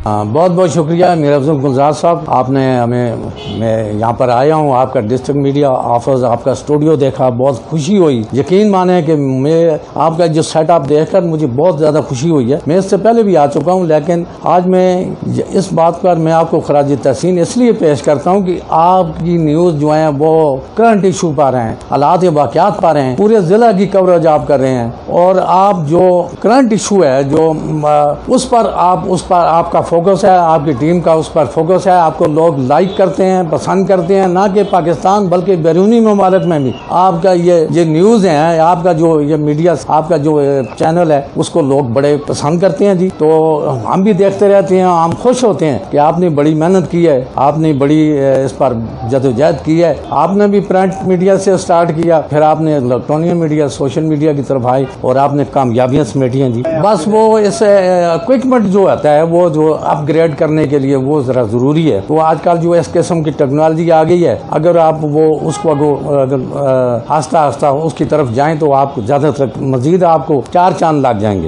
बहुत बहुत शुक्रिया मीर अफजल गुलजार साहब, आपने मैं यहाँ पर आया हूँ, आपका डिस्ट्रिक्ट मीडिया ऑफिस, आपका स्टूडियो देखा, बहुत खुशी हुई। यकीन माने कि मैं आपका जो सेटअप देखकर मुझे बहुत ज़्यादा खुशी हुई है। मैं इससे पहले भी आ चुका हूँ, लेकिन आज मैं इस बात पर मैं आपको खराज तहसीन इसलिए पेश करता हूँ कि आपकी न्यूज़ जो है वो करंट इशू पा रहे हैं, हालात वाक़यात पा रहे हैं, पूरे ज़िला की कवरेज आप कर रहे हैं, और आप जो करंट इशू है जो उस पर आपका फोकस है, आपकी टीम का उस पर फोकस है, आपको लोग लाइक करते हैं, पसंद करते हैं, ना कि पाकिस्तान बल्कि बैरूनी ममालिक में भी आपका ये न्यूज़ है, आपका जो ये मीडिया, आपका जो चैनल है उसको लोग बड़े पसंद करते हैं जी। तो हम भी देखते रहते हैं, हम खुश होते हैं कि आपने बड़ी मेहनत की है, आपने बड़ी इस पर जदोजहद की है। आपने भी प्रिंट मीडिया से स्टार्ट किया, फिर आपने इलेक्ट्रॉनिक मीडिया, सोशल मीडिया की तरफ आई और आपने कामयाबियां समेटी हैं जी। बस वो इस इक्विपमेंट जो आता है वो जो अपग्रेड करने के लिए वो ज़रा ज़रूरी है। तो आजकल जो इस किस्म की टेक्नोलॉजी आ गई है, अगर आप वो उसको अगर आस्ता आस्ता उसकी तरफ जाएं तो आपको ज़्यादा तक मज़ीद आपको चार चांद लग जाएंगे।